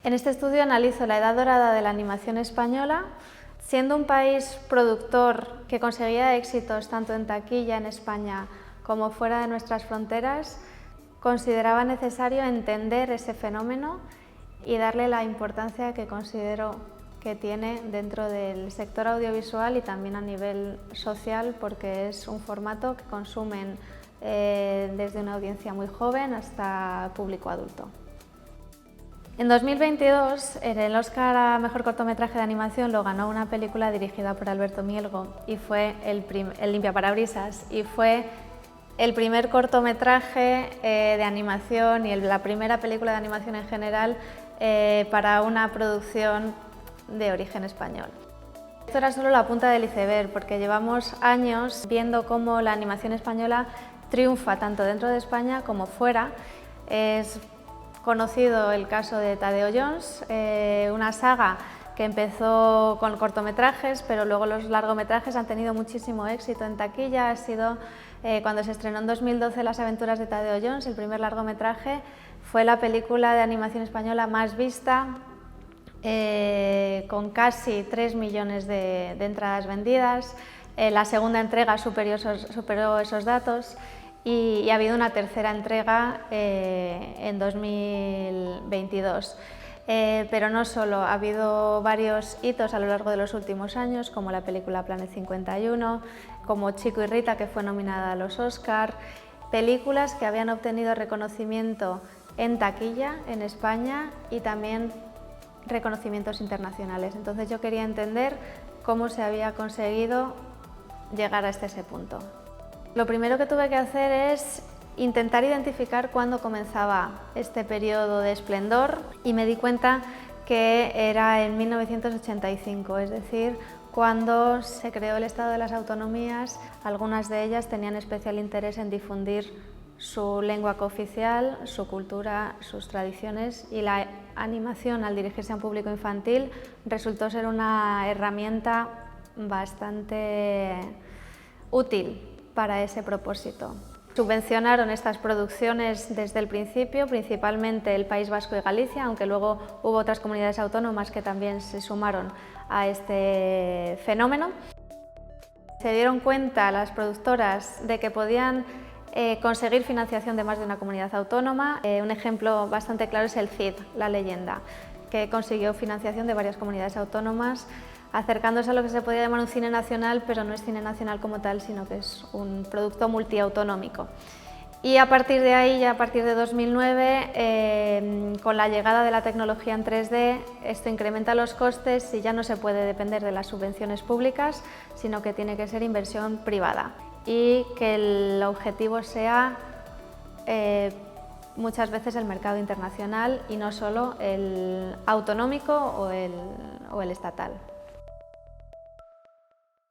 En este estudio analizo la edad dorada de la animación española. Siendo un país productor que conseguía éxitos tanto en taquilla en España como fuera de nuestras fronteras, consideraba necesario entender ese fenómeno y darle la importancia que considero que tiene dentro del sector audiovisual y también a nivel social, porque es un formato que consumen desde una audiencia muy joven hasta público adulto. En 2022, el Oscar a Mejor Cortometraje de Animación lo ganó una película dirigida por Alberto Mielgo y fue el Limpiaparabrisas, y fue el primer cortometraje de animación y la primera película de animación en general para una producción de origen español. Esto era solo la punta del iceberg, porque llevamos años viendo cómo la animación española triunfa tanto dentro de España como fuera. Es conocido el caso de Tadeo Jones, una saga que empezó con cortometrajes, pero luego los largometrajes han tenido muchísimo éxito en taquilla. Ha sido cuando se estrenó en 2012 Las aventuras de Tadeo Jones, el primer largometraje, fue la película de animación española más vista, con casi 3 millones de entradas vendidas. La segunda entrega superó esos datos. Y ha habido una tercera entrega en 2022. Pero no solo, ha habido varios hitos a lo largo de los últimos años, como la película Planet 51, como Chico y Rita, que fue nominada a los Oscar, películas que habían obtenido reconocimiento en taquilla en España y también reconocimientos internacionales. Entonces yo quería entender cómo se había conseguido llegar hasta ese punto. Lo primero que tuve que hacer es intentar identificar cuándo comenzaba este periodo de esplendor, y me di cuenta que era en 1985, es decir, cuando se creó el Estado de las Autonomías. Algunas de ellas tenían especial interés en difundir su lengua cooficial, su cultura, sus tradiciones, y la animación, al dirigirse a un público infantil, resultó ser una herramienta bastante útil para ese propósito. Subvencionaron estas producciones desde el principio, principalmente el País Vasco y Galicia, aunque luego hubo otras comunidades autónomas que también se sumaron a este fenómeno. Se dieron cuenta las productoras de que podían conseguir financiación de más de una comunidad autónoma. Un ejemplo bastante claro es el Cid, La Leyenda, que consiguió financiación de varias comunidades autónomas, acercándose a lo que se podría llamar un cine nacional, pero no es cine nacional como tal, sino que es un producto multiautonómico. Y a partir de ahí, ya a partir de 2009, con la llegada de la tecnología en 3D, esto incrementa los costes y ya no se puede depender de las subvenciones públicas, sino que tiene que ser inversión privada, y que el objetivo sea muchas veces el mercado internacional y no solo el autonómico o el estatal.